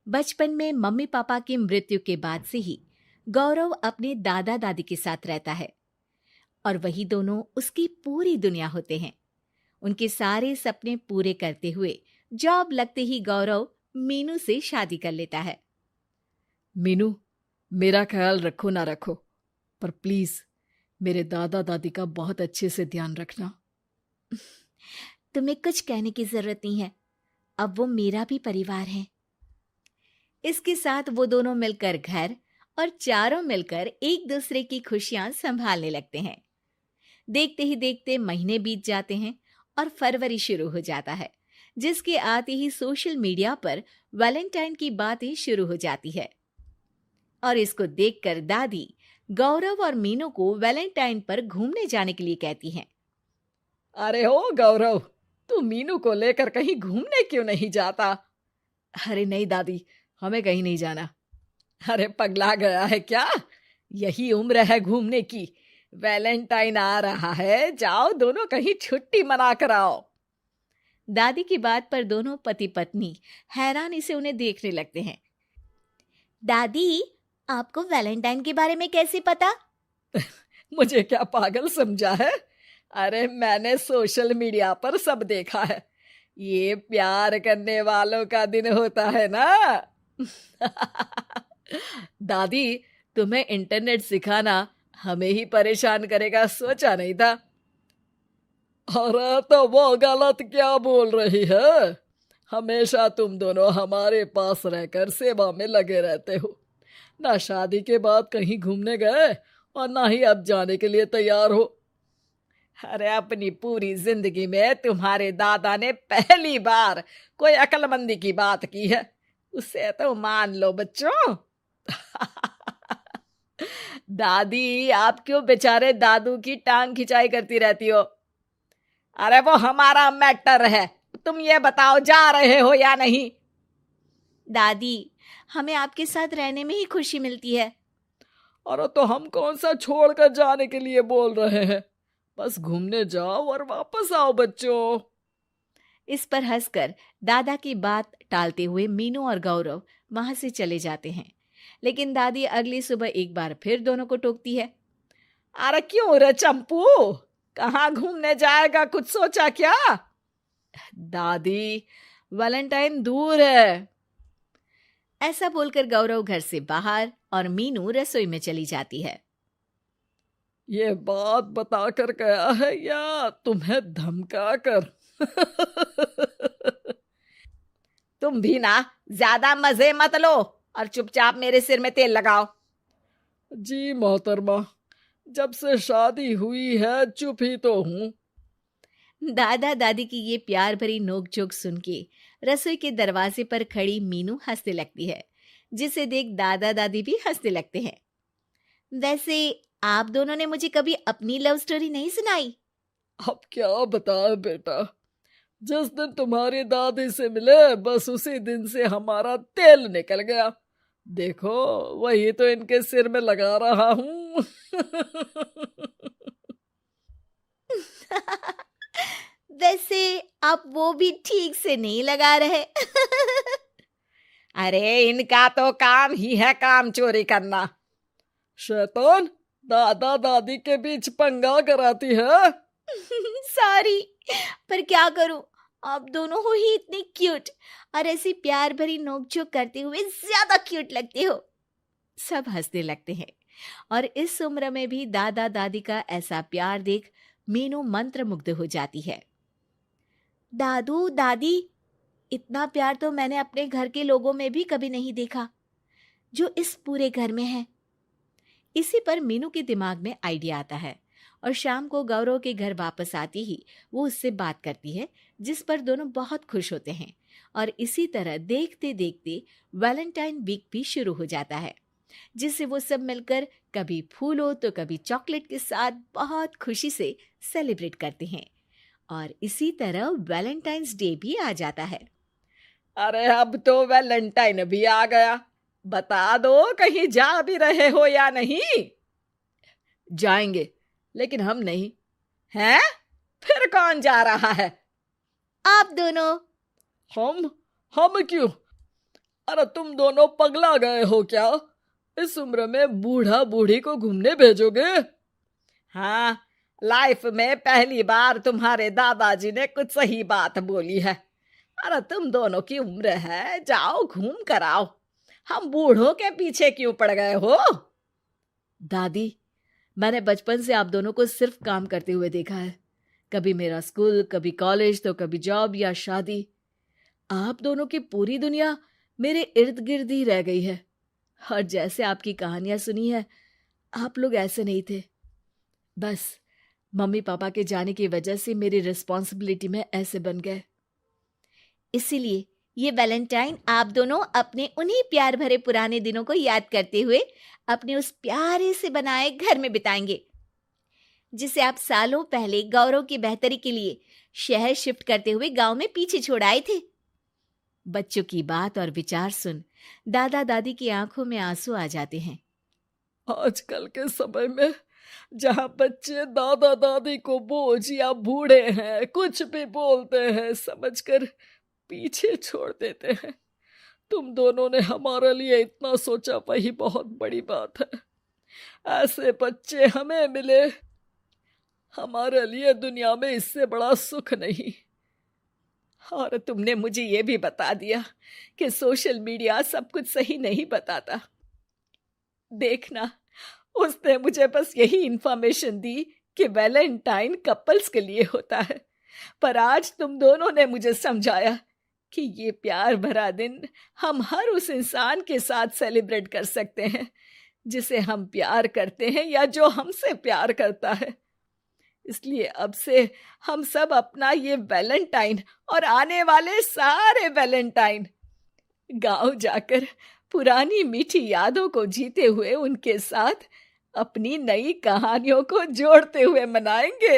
बचपन में mummy papa की मृत्यु के बाद से ही गौरव अपने दादा दादी के साथ रहता है और वही दोनों उसकी पूरी दुनिया होते हैं। उनके सारे सपने पूरे करते हुए जॉब लगते ही गौरव मीनू से शादी कर लेता है। मीनू, मेरा ख्याल रखो ना रखो, पर प्लीज मेरे दादा दादी का बहुत अच्छे से ध्यान रखना। तुम्हें कुछ कहने की जरूरत नहीं है, अब वो मेरा भी परिवार है। इसके साथ वो दोनों मिलकर घर और चारों मिलकर एक दूसरे की खुशियां संभालने लगते हैं। देखते ही देखते महीने बीत जाते हैं और फरवरी शुरू हो जाता है, जिसके आते ही सोशल मीडिया पर वैलेंटाइन की बातें शुरू हो जाती है। और इसको देखकर दादी गौरव और मीनू को वैलेंटाइन पर घूमने जाने के लिए कहती हैं। अरे हो गौरव, तू मीनू को लेकर कहीं घूमने क्यों नहीं जाता? अरे नहीं दादी, हमें कहीं नहीं जाना। अरे पगला गया है क्या? यही उम्र है घूमने की। वैलेंटाइन आ रहा है, जाओ दोनों कहीं छुट्टी मना कर आओ। दादी की बात पर दोनों पति पत्नी हैरानी से उन्हें देखने लगते हैं। दादी, आपको वैलेंटाइन के बारे में कैसे पता? मुझे क्या पागल समझा है? अरे मैंने सोशल मीडिया पर सब देखा है। ये प्यार करने वालों का दिन होता है ना। दादी, तुम्हें इंटरनेट सिखाना हमें ही परेशान करेगा, सोचा नहीं था। अरे तो वो गलत क्या बोल रही है? हमेशा तुम दोनों हमारे पास रहकर सेवा में लगे रहते हो। ना शादी के बाद कहीं घूमने गए और ना ही अब जाने के लिए तैयार हो। अरे अपनी पूरी जिंदगी में तुम्हारे दादा ने पहली बार कोई अक्लमंदी की बात की है, उसे तो मान लो बच्चों। दादी, आप क्यों बेचारे दादू की टांग खिंचाई करती रहती हो? अरे वो हमारा मैटर है, तुम ये बताओ जा रहे हो या नहीं? दादी, हमें आपके साथ रहने में ही खुशी मिलती है। अरे तो हम कौन सा छोड़कर जाने के लिए बोल रहे हैं? बस घूमने जाओ और वापस आओ बच्चों। इस पर हंसकर दादा की बात टालते हुए मीनू और गौरव वहां से चले जाते हैं। लेकिन दादी अगली सुबह एक बार फिर दोनों को टोकती है। अरे क्यों रे चंपू, कहाँ घूमने जाएगा, कुछ सोचा क्या? दादी, वैलेंटाइन दूर है। ऐसा बोलकर गौरव घर से बाहर और मीनू रसोई में चली जाती है। ये बात बता कर गया है या तुम्हें धमका कर? तुम भी ना ज्यादा मजे मत लो और चुपचाप मेरे सिर में तेल लगाओ। जी मोहतरमा, जब से शादी हुई है चुप ही तो हूँ। दादा दादी की ये प्यार भरी नोकझोंक सुन के रसोई के दरवाजे पर खड़ी मीनू हंसने लगती है, जिसे देख दादा दादी भी हंसने लगते हैं। वैसे आप दोनों ने मुझे कभी अपनी लव स्टोरी नहीं सुनाई। अब क्या बताए बेटा, जिस दिन तुम्हारी दादी से मिले बस उसी दिन से हमारा तेल निकल गया। देखो वही तो इनके सिर में लगा रहा हूँ। वैसे आप वो भी ठीक से नहीं लगा रहे। अरे इनका तो काम ही है काम चोरी करना। शैतान, दादा दादी के बीच पंगा कराती है। सॉरी, पर क्या करूं, आप दोनों हो ही इतने क्यूट और ऐसी प्यार भरी नोकझोंक करते हुए ज्यादा क्यूट लगते हो। सब हंसने लगते हैं और इस उम्र में भी दादा दादी का ऐसा प्यार देख मीनू मंत्रमुग्ध हो जाती है। दादू दादी, इतना प्यार तो मैंने अपने घर के लोगों में भी कभी नहीं देखा जो इस पूरे घर में है। इसी पर मीनू के दिमाग में आइडिया आता है और शाम को गौरव के घर वापस आती ही वो उससे बात करती है, जिस पर दोनों बहुत खुश होते हैं। और इसी तरह देखते देखते वैलेंटाइन वीक भी शुरू हो जाता है, जिसे वो सब मिलकर कभी फूलों तो कभी चॉकलेट के साथ बहुत खुशी से सेलिब्रेट करते हैं। और इसी तरह वैलेंटाइंस डे भी आ जाता है। अरे अब तो वैलेंटाइन भी आ गया, बता दो कहीं जा भी रहे हो या नहीं? जाएंगे, लेकिन हम नहीं। हैं? फिर कौन जा रहा है? आप दोनों। हम क्यों? अरे तुम दोनों पगला गए हो क्या? इस उम्र में बूढ़ा बूढ़ी को घूमने भेजोगे? हाँ, लाइफ में पहली बार तुम्हारे दादाजी ने कुछ सही बात बोली है। अरे तुम दोनों की उम्र है, जाओ घूम कर आओ। हम बूढ़ों के पीछे क्यों पड़ गए हो? दादी, मैंने बचपन से आप दोनों को सिर्फ काम करते हुए देखा है। कभी मेरा स्कूल, कभी कॉलेज, तो कभी जॉब या शादी। आप दोनों की पूरी दुनिया मेरे इर्द गिर्द ही रह गई है। और जैसे आपकी कहानियां सुनी है, आप लोग ऐसे नहीं थे। बस मम्मी पापा के जाने की वजह से मेरी रिस्पॉन्सिबिलिटी में ऐसे बन गए। इसीलिए ये वैलेंटाइन आप दोनों अपने उन्हीं प्यार भरे पुराने दिनों को याद करते हुए अपने उस प्यारे से बनाए घर में बिताएंगे, जिसे आप सालों पहले गौरव की बेहतरी के लिए शहर शिफ्ट करते हुए गांव में पीछे छोड़ आए थे। बच्चों की बात और विचार सुन दादा दादी की आंखों में आंसू आ जाते हैं। आजकल के समय में जहाँ बच्चे दादा दादी को बोझ या बूढ़े हैं कुछ भी बोलते हैं समझकर पीछे छोड़ देते हैं। तुम दोनों ने हमारे लिए इतना सोचा, वही बहुत बड़ी बात है। ऐसे बच्चे हमें मिले, हमारे लिए दुनिया में इससे बड़ा सुख नहीं। और तुमने मुझे ये भी बता दिया कि सोशल मीडिया सब कुछ सही नहीं बताता। देखना, उसने मुझे बस यही इंफॉर्मेशन दी कि वैलेंटाइन कपल्स के लिए होता है, पर आज तुम दोनों ने मुझे समझाया कि ये प्यार भरा दिन हम हर उस इंसान के साथ सेलिब्रेट कर सकते हैं जिसे हम प्यार करते हैं या जो हमसे प्यार करता है। इसलिए अब से हम सब अपना ये वैलेंटाइन और आने वाले सारे वैलेंटाइन गांव जाकर पुरानी मीठी यादों को जीते हुए उनके साथ अपनी नई कहानियों को जोड़ते हुए मनाएंगे।